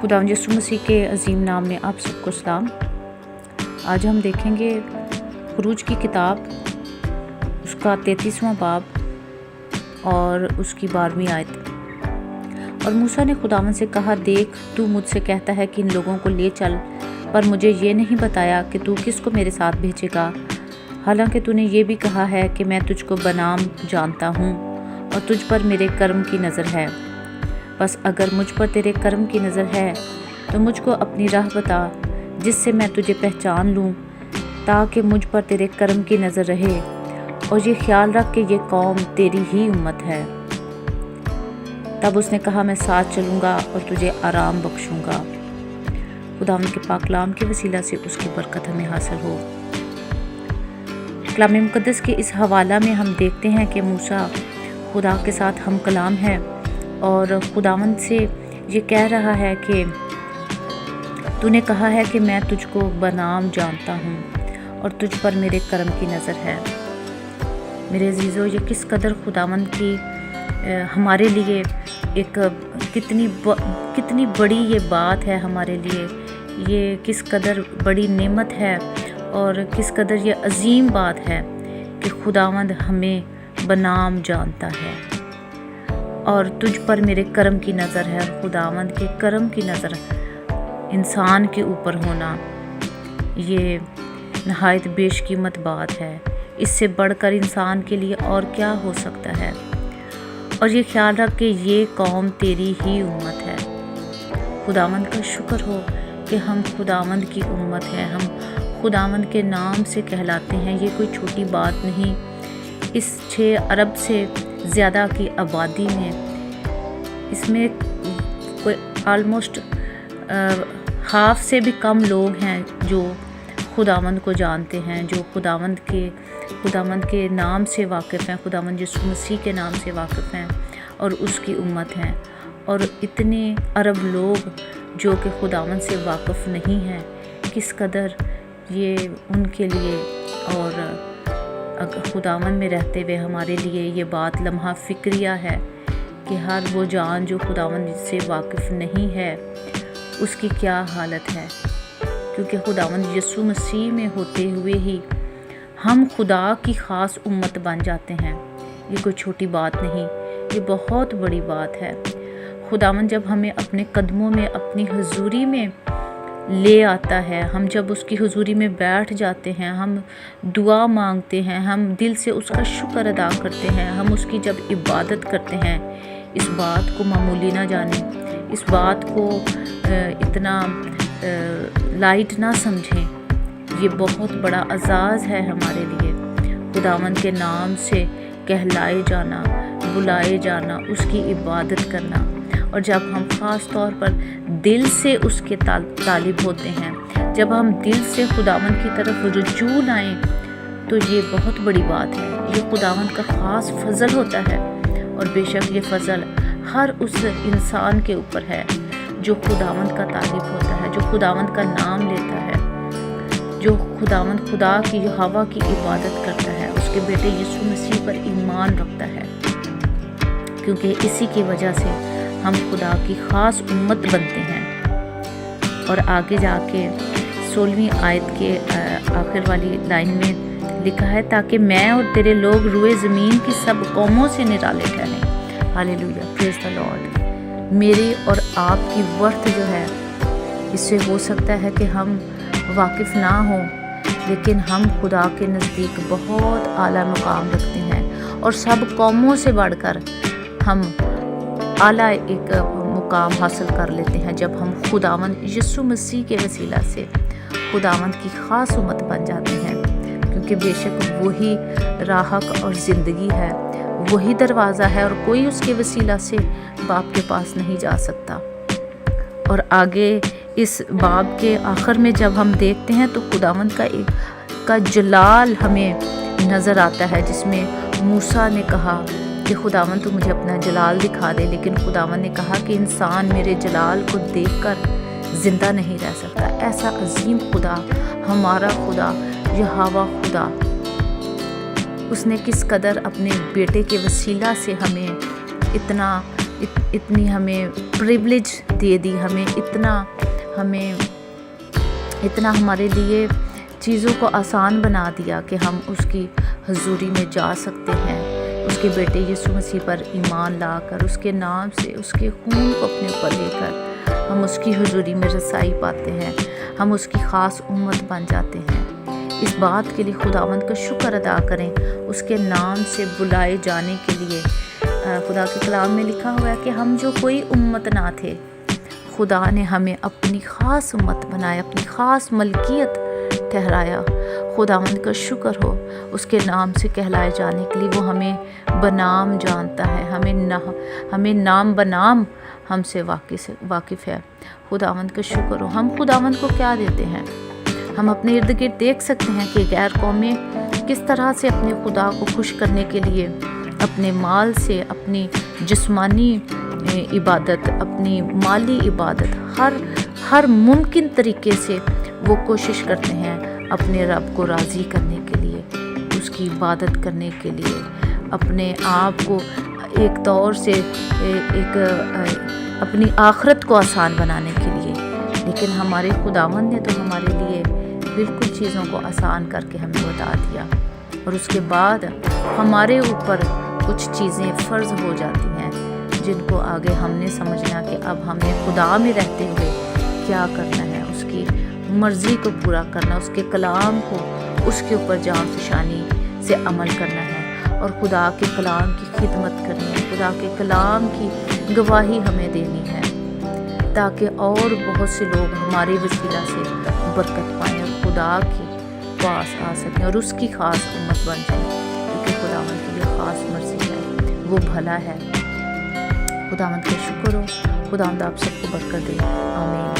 खुदावंद यीशु मसीह के अजीम नाम में आप सबको सलाम। आज हम देखेंगे खुरूज की किताब, उसका 33वां बाब और उसकी 12वीं आयत। और मूसा ने खुदावंद से कहा, देख, तू मुझसे कहता है कि इन लोगों को ले चल, पर मुझे ये नहीं बताया कि तू किसको मेरे साथ भेजेगा। हालांकि तूने ये भी कहा है कि मैं तुझको बनाम जानता हूँ और तुझ पर मेरे कर्म की नज़र है। बस अगर मुझ पर तेरे कर्म की नज़र है तो मुझको अपनी राह बता, जिससे मैं तुझे पहचान लूँ, ताकि मुझ पर तेरे कर्म की नज़र रहे। और ये ख्याल रख कि ये कौम तेरी ही उम्मत है। तब उसने कहा, मैं साथ चलूँगा और तुझे आराम बख्शूँगा। खुदावंद के पाक कलाम के वसीला से उसकी बरकत हमें हासिल हो। कलाम मुक़द्दस के इस हवाला में हम देखते हैं कि मूसा खुदा के साथ हम कलाम है और खुदावंद से ये कह रहा है कि तूने कहा है कि मैं तुझको बनाम जानता हूँ और तुझ पर मेरे कर्म की नज़र है। मेरे अजीज़ों, ये किस कदर खुदावंद की हमारे लिए एक कितनी बड़ी ये बात है हमारे लिए। ये किस कदर बड़ी नेमत है और किस कदर ये अजीम बात है कि खुदावंद हमें बनाम जानता है और तुझ पर मेरे कर्म की नज़र है। खुदावंद के कर्म की नज़र इंसान के ऊपर होना, ये नहायत बेशकीमत बात है। इससे बढ़कर इंसान के लिए और क्या हो सकता है। और ये ख्याल रख कि ये कौम तेरी ही उम्मत है। खुदावंद का शुक्र हो कि हम खुदावंद की उम्मत हैं, हम खुदावंद के नाम से कहलाते हैं। ये कोई छोटी बात नहीं। इस 6 अरब से ज़्यादा की आबादी में इसमें कोई आलमोस्ट हाफ से भी कम लोग हैं जो खुदावंद को जानते हैं, जो खुदावंद के नाम से वाकिफ़ हैं, खुदावंद यीशु मसीह के नाम से वाकिफ़ हैं और उसकी उम्मत हैं। और इतने अरब लोग जो कि खुदावंद से वाकिफ़ नहीं हैं, किस कदर ये उनके लिए और खुदावंद में रहते हुए हमारे लिए ये बात लम्हा फ़िक्रिया है कि हर वो जान जो खुदावंद से वाकिफ़ नहीं है उसकी क्या हालत है। क्योंकि खुदावंद यीशु मसीह में होते हुए ही हम खुदा की ख़ास उम्मत बन जाते हैं। ये कोई छोटी बात नहीं, ये बहुत बड़ी बात है। खुदावंद जब हमें अपने कदमों में, अपनी हुजूरी में ले आता है, हम जब उसकी हुजूरी में बैठ जाते हैं, हम दुआ मांगते हैं, हम दिल से उसका शुक्र अदा करते हैं, हम उसकी जब इबादत करते हैं, इस बात को मामूली ना जानें, इस बात को इतना लाइट ना समझें। ये बहुत बड़ा अज़ाज़ है हमारे लिए। खुदावंद के नाम से कहलाए जाना, बुलाए जाना, उसकी इबादत करना। और जब हम ख़ास तौर पर दिल से उसके तालिब होते हैं, जब हम दिल से खुदावंद की तरफ रुजू लाएं, तो ये बहुत बड़ी बात है। ये खुदावंद का ख़ास फ़ज़ल होता है। और बेशक ये फ़ज़ल हर उस इंसान के ऊपर है जो खुदावंद का तालिब होता है, जो खुदावंद का नाम लेता है, जो खुदा की, जो हवा की इबादत करता है, उसके बेटे यीशु मसीह पर ईमान रखता है। क्योंकि इसी की वजह से हम खुदा की ख़ास उम्मत बनते हैं। और आगे जाके 16वीं आयत के आखिर वाली लाइन में लिखा है, ताकि मैं और तेरे लोग रुए ज़मीन की सब कौमों से निराले ठहरें। Hallelujah, praise the Lord. मेरी और आपकी वर्थ जो है, इससे हो सकता है कि हम वाकिफ़ ना हों, लेकिन हम खुदा के नज़दीक बहुत आला मुकाम रखते हैं और सब कौमों से बढ़कर हम आला एक मुकाम हासिल कर लेते हैं जब हम खुदावंद यीशु मसीह के वसीला से खुदावंद की ख़ास उम्मत बन जाते हैं। क्योंकि बेशक वही राहक और ज़िंदगी है, वही दरवाज़ा है और कोई उसके वसीला से बाप के पास नहीं जा सकता। और आगे इस बाब के आखिर में जब हम देखते हैं तो खुदावंद का जलाल हमें नज़र आता है, जिसमें मूसा ने कहा कि खुदावंद तू मुझे अपना जलाल दिखा दे। लेकिन खुदावंद ने कहा कि इंसान मेरे जलाल को देखकर ज़िंदा नहीं रह सकता। ऐसा अजीम खुदा, हमारा खुदा, यहोवा खुदा, उसने किस कदर अपने बेटे के वसीला से हमें इतना اتنی ہمیں پریولیج دے دی، ہمیں اتنا ہمارے لیے چیزوں کو آسان بنا دیا کہ ہم اس کی حضوری میں جا سکتے ہیں، اس کے بیٹے یسوع مسیح پر ایمان لا کر، اس کے نام سے، اس کے خون کو اپنے اوپر لے کر ہم اس کی حضوری میں رسائی پاتے ہیں، ہم اس کی خاص امت بن جاتے ہیں۔ اس بات کے لیے خداوند کا شکر ادا کریں، اس کے نام سے بلائے جانے کے لیے۔ خدا کے کلام میں لکھا ہوا ہے کہ ہم جو کوئی امت نہ تھے، خدا نے ہمیں اپنی خاص امت بنایا، اپنی خاص ملکیت ٹھہرایا۔ خداوند کا شکر ہو، اس کے نام سے کہلائے جانے کے لیے وہ ہمیں بنام جانتا ہے، ہمیں نام بنام ہم سے واقف ہے۔ خداوند کا شکر ہو۔ ہم خداوند کو کیا دیتے ہیں؟ ہم اپنے ارد گرد دیکھ سکتے ہیں کہ غیر قومیں کس طرح سے اپنے خدا کو خوش کرنے کے لیے اپنے مال سے، اپنی جسمانی عبادت، اپنی مالی عبادت، ہر ممکن طریقے سے وہ کوشش کرتے ہیں اپنے رب کو راضی کرنے کے لیے، اس کی عبادت کرنے کے لیے، اپنے آپ کو ایک طور سے اپنی آخرت کو آسان بنانے کے لیے۔ لیکن ہمارے خداوند نے تو ہمارے لیے بالکل چیزوں کو آسان کر کے ہمیں بتا دیا، اور اس کے بعد ہمارے اوپر کچھ چیزیں فرض ہو جاتی ہیں جن کو آگے ہم نے سمجھنا کہ اب ہمیں خدا میں رہتے ہوئے کیا کرنا ہے، اس کی مرضی کو پورا کرنا، اس کے کلام کو، اس کے اوپر جان فشانی سے عمل کرنا ہے، اور خدا کے کلام کی خدمت کرنی ہے، خدا کے کلام کی گواہی ہمیں دینی ہے، تاکہ اور بہت سے لوگ ہمارے وسیلہ سے برکت پائیں اور خدا کے پاس آ سکیں اور اس کی خاص امت بن جائیں، کیونکہ خداوند کی جو خاص مرضی ہے وہ بھلا ہے۔ خداوند کا شکر ہو، خداوند آپ سب کو برکت دے، آمین۔